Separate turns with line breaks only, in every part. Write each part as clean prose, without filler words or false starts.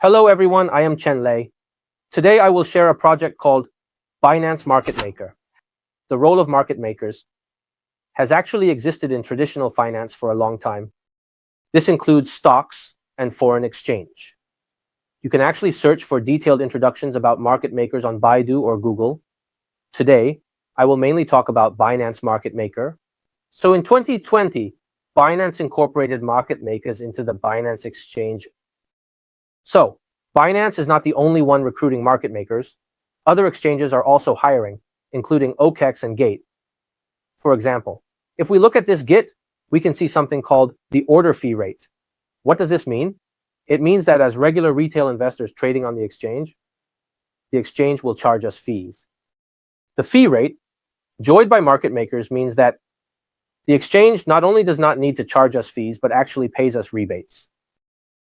Hello everyone, I am Chen Lei. Today I will share a project called Binance Market Maker. The role of market makers has actually existed in traditional finance for a long time. This includes stocks and foreign exchange. You can actually search for detailed introductions about market makers on Baidu or Google. Today, I will mainly talk about Binance Market Maker. So in 2020, Binance incorporated market makers into the Binance exchange. So, Binance is not the only one recruiting market makers. Other exchanges are also hiring, including OKEx and Gate. For example, if we look at this Git, we can see something called the order fee rate. What does this mean? It means that as regular retail investors trading on the exchange will charge us fees. The fee rate, enjoyed by market makers, means that the exchange not only does not need to charge us fees, but actually pays us rebates.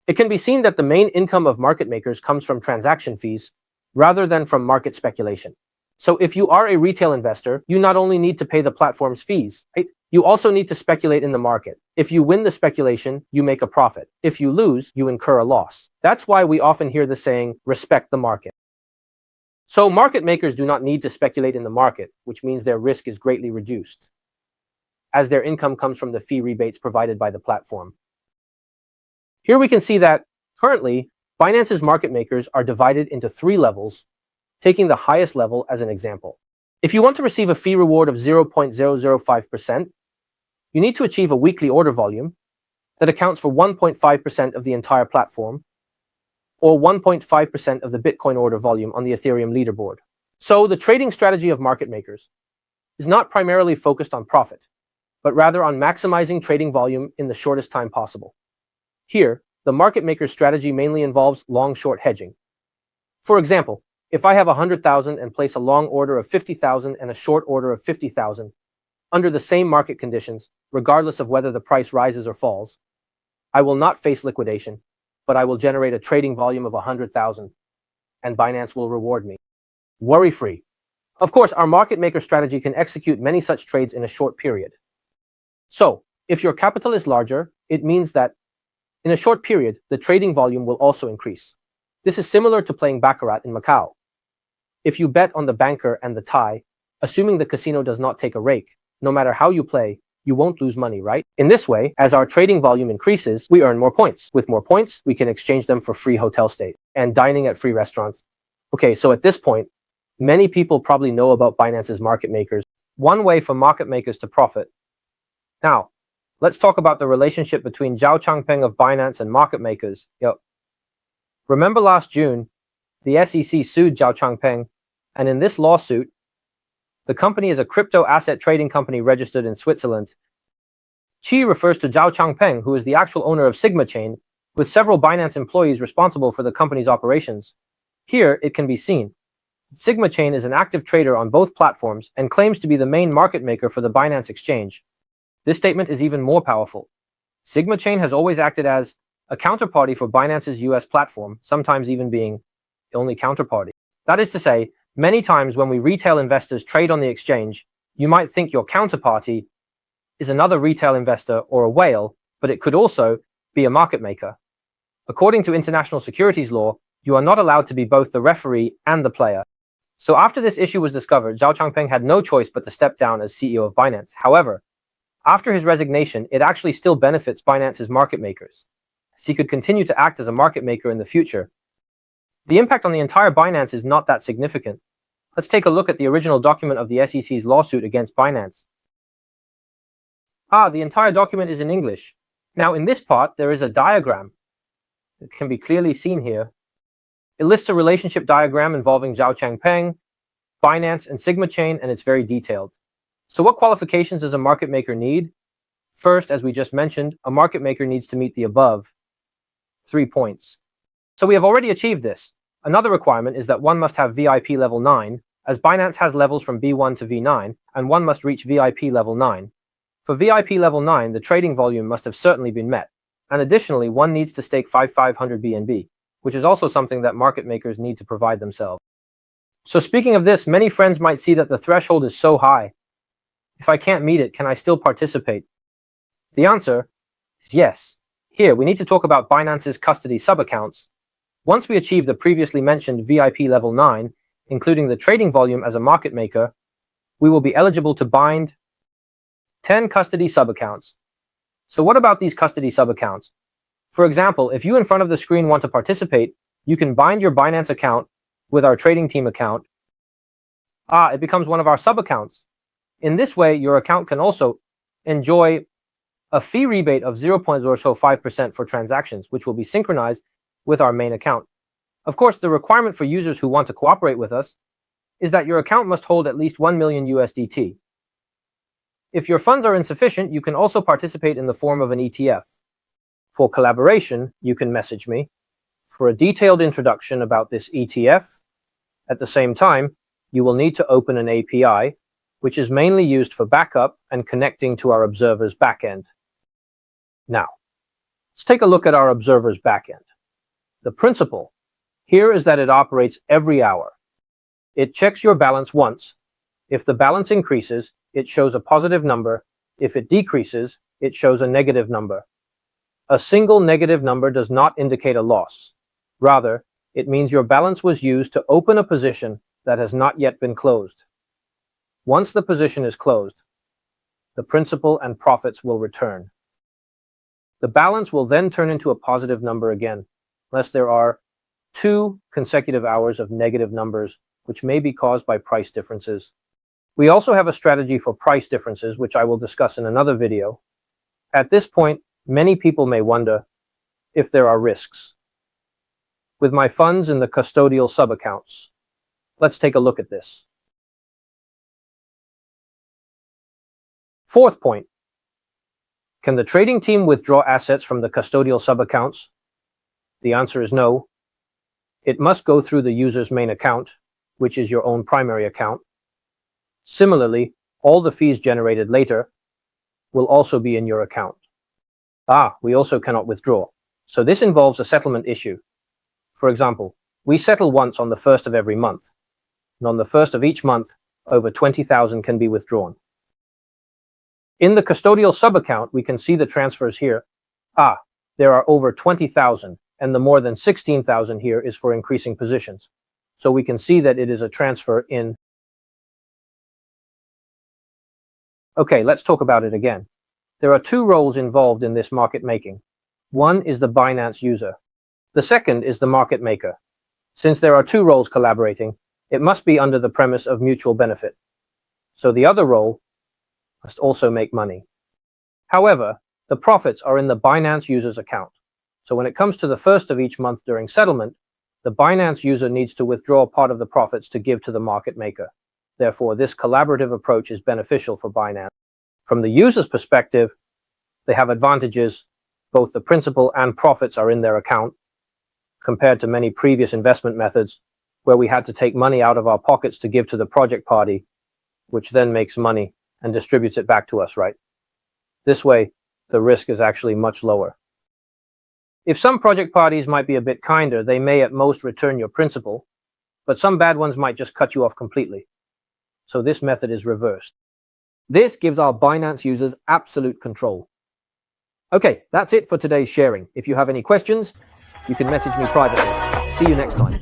It can be seen that the main income of market makers comes from transaction fees rather than from market speculation. So if you are a retail investor, you not only need to pay the platform's fees, right? You also need to speculate in the market. If you win the speculation, you make a profit. If you lose, you incur a loss. That's why we often hear the saying, respect the market. So market makers do not need to speculate in the market, which means their risk is greatly reduced, as their income comes from the fee rebates provided by the platform. Here we can see that, currently, Binance's market makers are divided into 3 levels, taking the highest level as an example. If you want to receive a fee reward of 0.005%, you need to achieve a weekly order volume that accounts for 1.5% of the entire platform, or 1.5% of the Bitcoin order volume on the Ethereum leaderboard. So the trading strategy of market makers is not primarily focused on profit, but rather on maximizing trading volume in the shortest time possible. Here, the market maker strategy mainly involves long-short hedging. For example, if I have 100,000 and place a long order of 50,000 and a short order of 50,000, under the same market conditions, regardless of whether the price rises or falls, I will not face liquidation, but I will generate a trading volume of 100,000, and Binance will reward me. Worry-free. Of course, our market maker strategy can execute many such trades in a short period. So, if your capital is larger, it means that in a short period, the trading volume will also increase. This is similar to playing Baccarat in Macau. If you bet on the banker and the tie, assuming the casino does not take a rake, no matter how you play, you won't lose money, right? In this way, as our trading volume increases, we earn more points. With more points, we can exchange them for free hotel stay and dining at free restaurants. Okay, so at this point, many people probably know about Binance's market makers. One way for market makers to profit. Now, let's talk about the relationship between Zhao Changpeng of Binance and market makers. Remember last June, the SEC sued Zhao Changpeng, and in this lawsuit, the company is a crypto asset trading company registered in Switzerland. Qi refers to Zhao Changpeng, who is the actual owner of Sigma Chain, with several Binance employees responsible for the company's operations. Here, it can be seen. Sigma Chain is an active trader on both platforms and claims to be the main market maker for the Binance exchange. This statement is even more powerful. Sigma Chain has always acted as a counterparty for Binance's US platform, sometimes even being the only counterparty. That is to say, many times when we retail investors trade on the exchange, you might think your counterparty is another retail investor or a whale, but it could also be a market maker. According to international securities law, you are not allowed to be both the referee and the player. So after this issue was discovered, Zhao Changpeng had no choice but to step down as CEO of Binance. However, after his resignation, it actually still benefits Binance's market makers, as he could continue to act as a market maker in the future. The impact on the entire Binance is not that significant. Let's take a look at the original document of the SEC's lawsuit against Binance. The entire document is in English. Now, in this part, there is a diagram that can be clearly seen here. It lists a relationship diagram involving Zhao Changpeng, Binance, and Sigma Chain, and it's very detailed. So what qualifications does a market maker need? First, as we just mentioned, a market maker needs to meet the above 3 points. So we have already achieved this. Another requirement is that one must have VIP level 9, as Binance has levels from B1 to V9, and one must reach VIP level 9. For VIP level 9, the trading volume must have certainly been met. And additionally, one needs to stake 500 BNB, which is also something that market makers need to provide themselves. So speaking of this, many friends might see that the threshold is so high. If I can't meet it, can I still participate? The answer is yes. Here, we need to talk about Binance's custody sub-accounts. Once we achieve the previously mentioned VIP level 9, including the trading volume as a market maker, we will be eligible to bind 10 custody sub-accounts. So what about these custody sub-accounts? For example, if you in front of the screen want to participate, you can bind your Binance account with our trading team account. It becomes one of our sub-accounts. In this way, your account can also enjoy a fee rebate of 0.05% for transactions, which will be synchronized with our main account. Of course, the requirement for users who want to cooperate with us is that your account must hold at least 1 million USDT. If your funds are insufficient, you can also participate in the form of an ETF. For collaboration, you can message me for a detailed introduction about this ETF. At the same time, you will need to open an API, which is mainly used for backup and connecting to our observer's backend. Now, let's take a look at our observer's backend. The principle here is that it operates every hour. It checks your balance once. If the balance increases, it shows a positive number. If it decreases, it shows a negative number. A single negative number does not indicate a loss. Rather, it means your balance was used to open a position that has not yet been closed. Once the position is closed, the principal and profits will return. The balance will then turn into a positive number again, unless there are 2 consecutive hours of negative numbers, which may be caused by price differences. We also have a strategy for price differences, which I will discuss in another video. At this point, many people may wonder if there are risks with my funds in the custodial sub-accounts. Let's take a look at this. Fourth point. Can the trading team withdraw assets from the custodial sub-accounts? The answer is no. It must go through the user's main account, which is your own primary account. Similarly, all the fees generated later will also be in your account. We also cannot withdraw. So this involves a settlement issue. For example, we settle once on the 1st of every month, and on the 1st of each month, over 20,000 can be withdrawn. In the custodial sub-account, we can see the transfers here. There are over 20,000, and the more than 16,000 here is for increasing positions. So we can see that it is a transfer in. Okay, let's talk about it again. There are 2 roles involved in this market making. One is the Binance user. The second is the market maker. Since there are 2 roles collaborating, it must be under the premise of mutual benefit. So the other role must also make money. However, the profits are in the Binance user's account. So when it comes to the 1st of each month during settlement, the Binance user needs to withdraw part of the profits to give to the market maker. Therefore, this collaborative approach is beneficial for Binance. From the user's perspective, they have advantages. Both the principal and profits are in their account, compared to many previous investment methods where we had to take money out of our pockets to give to the project party, which then makes money and distributes it back to us, right? This way, the risk is actually much lower. If some project parties might be a bit kinder, they may at most return your principal, but some bad ones might just cut you off completely. So this method is reversed. This gives our Binance users absolute control. Okay, that's it for today's sharing. If you have any questions, you can message me privately. See you next time.